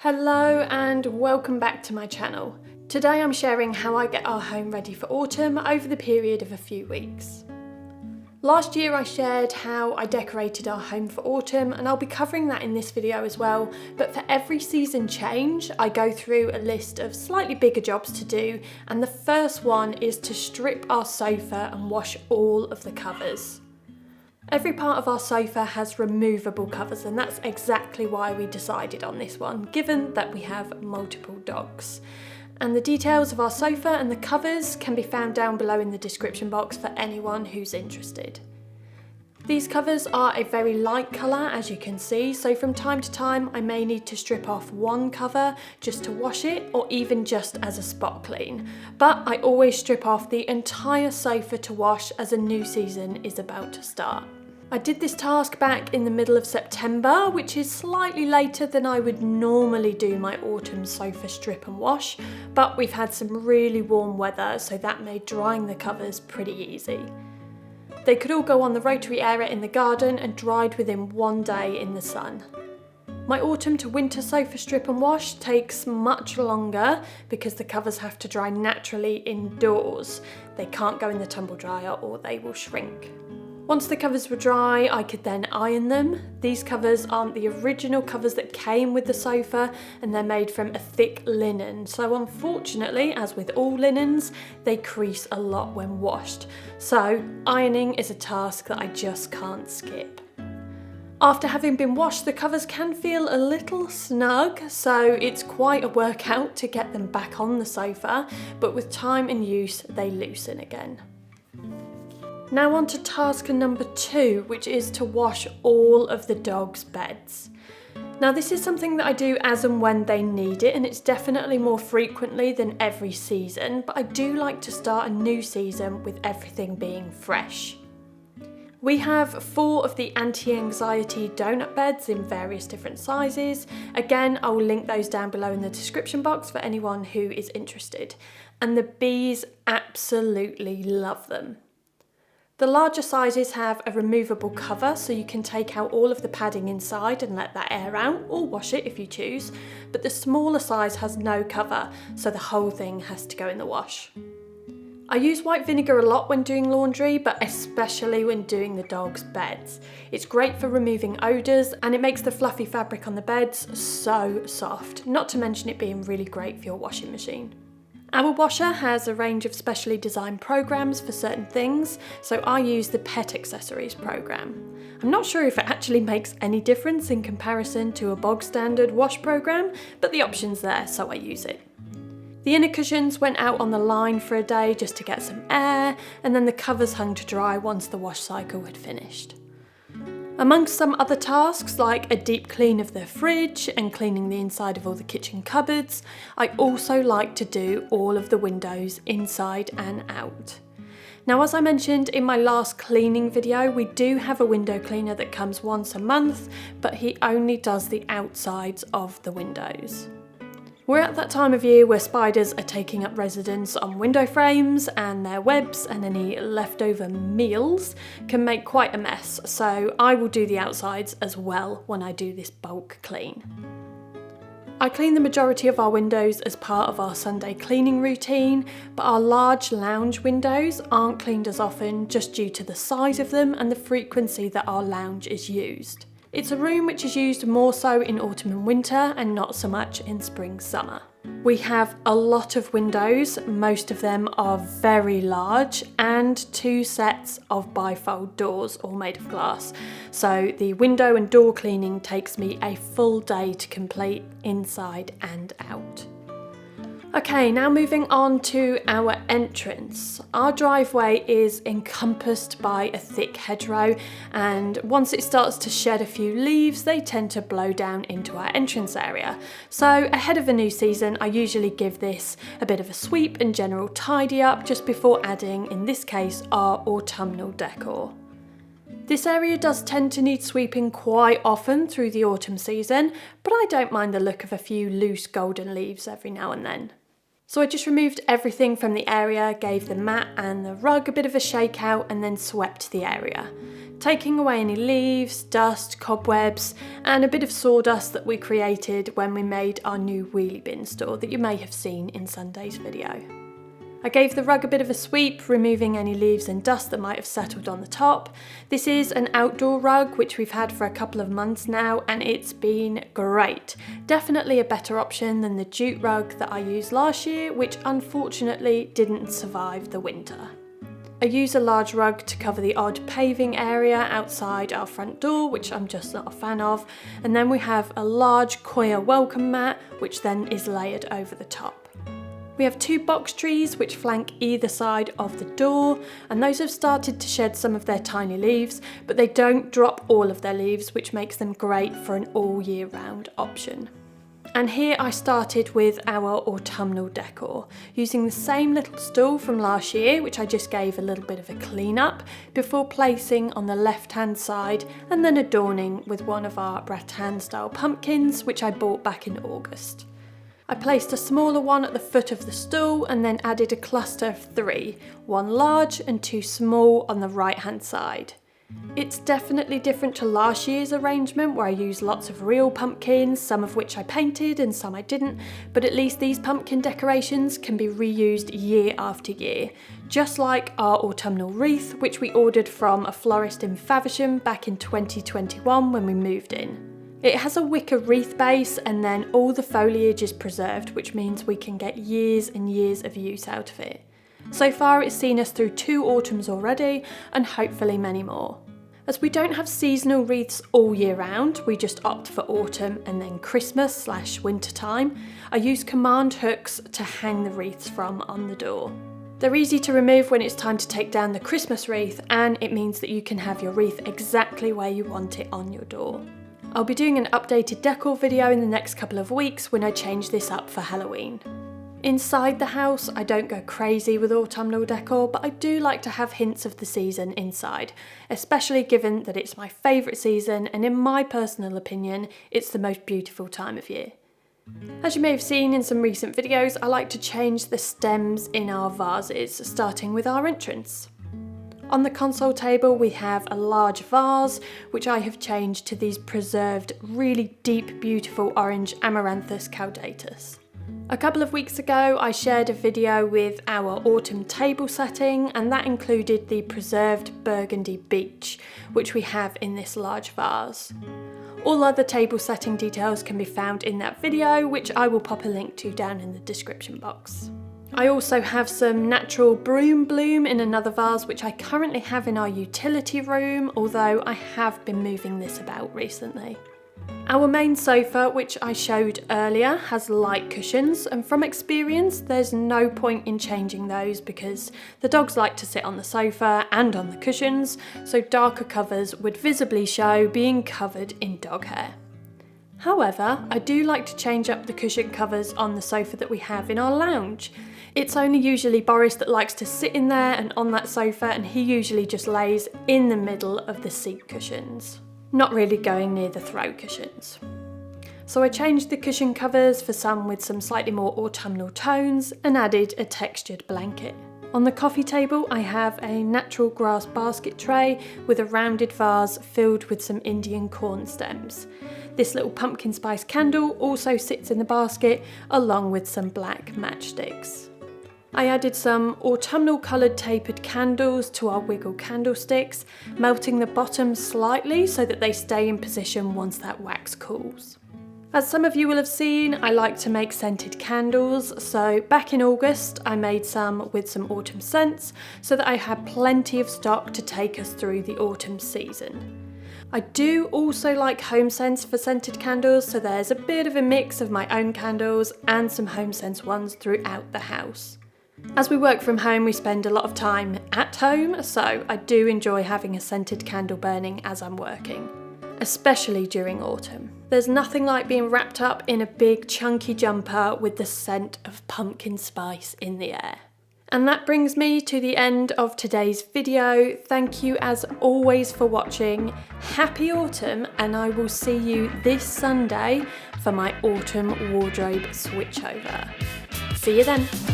Hello and welcome back to my channel. Today I'm sharing how I get our home ready for autumn over the period of a few weeks. Last year I shared how I decorated our home for autumn, and I'll be covering that in this video as well, but for every season change I go through a list of slightly bigger jobs to do, and the first one is to strip our sofa and wash all of the covers. Every part of our sofa has removable covers, and that's exactly why we decided on this one, given that we have multiple dogs. And the details of our sofa and the covers can be found down below in the description box for anyone who's interested. These covers are a very light colour, as you can see, so from time to time I may need to strip off one cover just to wash it, or even just as a spot clean. But I always strip off the entire sofa to wash as a new season is about to start. I did this task back in the middle of September, which is slightly later than I would normally do my autumn sofa strip and wash, but we've had some really warm weather, so that made drying the covers pretty easy. They could all go on the rotary area in the garden and dried within one day in the sun. My autumn to winter sofa strip and wash takes much longer because the covers have to dry naturally indoors. They can't go in the tumble dryer or they will shrink. Once the covers were dry, I could then iron them. These covers aren't the original covers that came with the sofa, and they're made from a thick linen. So unfortunately, as with all linens, they crease a lot when washed. So ironing is a task that I just can't skip. After having been washed, the covers can feel a little snug, so it's quite a workout to get them back on the sofa, but with time and use, they loosen again. Now on to task number 2, which is to wash all of the dogs' beds. Now this is something that I do as and when they need it, and it's definitely more frequently than every season, but I do like to start a new season with everything being fresh. We have 4 of the anti-anxiety donut beds in various different sizes. Again, I will link those down below in the description box for anyone who is interested. And the bees absolutely love them. The larger sizes have a removable cover, so you can take out all of the padding inside and let that air out, or wash it if you choose, but the smaller size has no cover, so the whole thing has to go in the wash. I use white vinegar a lot when doing laundry, but especially when doing the dogs' beds. It's great for removing odours, and it makes the fluffy fabric on the beds so soft, not to mention it being really great for your washing machine. Our washer has a range of specially designed programs for certain things, so I use the Pet Accessories program. I'm not sure if it actually makes any difference in comparison to a bog standard wash program, but the option's there, so I use it. The inner cushions went out on the line for a day just to get some air, and then the covers hung to dry once the wash cycle had finished. Amongst some other tasks, like a deep clean of the fridge and cleaning the inside of all the kitchen cupboards, I also like to do all of the windows inside and out. Now, as I mentioned in my last cleaning video, we do have a window cleaner that comes once a month, but he only does the outsides of the windows. We're at that time of year where spiders are taking up residence on window frames, and their webs and any leftover meals can make quite a mess, so I will do the outsides as well when I do this bulk clean. I clean the majority of our windows as part of our Sunday cleaning routine, but our large lounge windows aren't cleaned as often just due to the size of them and the frequency that our lounge is used. It's a room which is used more so in autumn and winter, and not so much in spring, summer. We have a lot of windows, most of them are very large, and 2 sets of bifold doors, all made of glass. So the window and door cleaning takes me a full day to complete inside and out. Okay, now moving on to our entrance. Our driveway is encompassed by a thick hedgerow, and once it starts to shed a few leaves, they tend to blow down into our entrance area. So ahead of a new season, I usually give this a bit of a sweep and general tidy up just before adding, in this case, our autumnal decor. This area does tend to need sweeping quite often through the autumn season, but I don't mind the look of a few loose golden leaves every now and then. So I just removed everything from the area, gave the mat and the rug a bit of a shake out and then swept the area, taking away any leaves, dust, cobwebs and a bit of sawdust that we created when we made our new wheelie bin store that you may have seen in Sunday's video. I gave the rug a bit of a sweep, removing any leaves and dust that might have settled on the top. This is an outdoor rug which we've had for a couple of months now and it's been great. Definitely a better option than the jute rug that I used last year, which unfortunately didn't survive the winter. I use a large rug to cover the odd paving area outside our front door, which I'm just not a fan of, and then we have a large coir welcome mat which then is layered over the top. We have 2 box trees which flank either side of the door, and those have started to shed some of their tiny leaves, but they don't drop all of their leaves, which makes them great for an all year round option. And here I started with our autumnal decor, using the same little stool from last year, which I just gave a little bit of a clean up, before placing on the left hand side and then adorning with one of our rattan style pumpkins, which I bought back in August. I placed a smaller one at the foot of the stool and then added a cluster of 3, 1 large and 2 small on the right hand side. It's definitely different to last year's arrangement where I used lots of real pumpkins, some of which I painted and some I didn't, but at least these pumpkin decorations can be reused year after year, just like our autumnal wreath which we ordered from a florist in Faversham back in 2021 when we moved in. It has a wicker wreath base and then all the foliage is preserved, which means we can get years and years of use out of it. So far it's seen us through 2 autumns already and hopefully many more. As we don't have seasonal wreaths all year round, we just opt for autumn and then Christmas/winter time. I use command hooks to hang the wreaths from on the door. They're easy to remove when it's time to take down the Christmas wreath, and it means that you can have your wreath exactly where you want it on your door. I'll be doing an updated decor video in the next couple of weeks when I change this up for Halloween. Inside the house, I don't go crazy with autumnal decor, but I do like to have hints of the season inside, especially given that it's my favourite season and in my personal opinion, it's the most beautiful time of year. As you may have seen in some recent videos, I like to change the stems in our vases, starting with our entrance. On the console table we have a large vase which I have changed to these preserved, really deep, beautiful orange Amaranthus caudatus. A couple of weeks ago I shared a video with our autumn table setting and that included the preserved burgundy beech which we have in this large vase. All other table setting details can be found in that video, which I will pop a link to down in the description box. I also have some natural broom bloom in another vase which I currently have in our utility room, although I have been moving this about recently. Our main sofa, which I showed earlier, has light cushions, and from experience there's no point in changing those because the dogs like to sit on the sofa and on the cushions, so darker covers would visibly show being covered in dog hair. However, I do like to change up the cushion covers on the sofa that we have in our lounge. It's only usually Boris that likes to sit in there and on that sofa, and he usually just lays in the middle of the seat cushions, not really going near the throw cushions. So I changed the cushion covers for some with some slightly more autumnal tones and added a textured blanket. On the coffee table I have a natural grass basket tray with a rounded vase filled with some Indian corn stems. This little pumpkin spice candle also sits in the basket along with some black matchsticks. I added some autumnal coloured tapered candles to our wiggle candlesticks, melting the bottom slightly so that they stay in position once that wax cools. As some of you will have seen, I like to make scented candles, so back in August I made some with some autumn scents so that I had plenty of stock to take us through the autumn season. I do also like home scents for scented candles, so there's a bit of a mix of my own candles and some home scents ones throughout the house. As we work from home, we spend a lot of time at home, so I do enjoy having a scented candle burning as I'm working, especially during autumn. There's nothing like being wrapped up in a big chunky jumper with the scent of pumpkin spice in the air. And that brings me to the end of today's video. Thank you as always for watching. Happy autumn, and I will see you this Sunday for my autumn wardrobe switchover. See you then.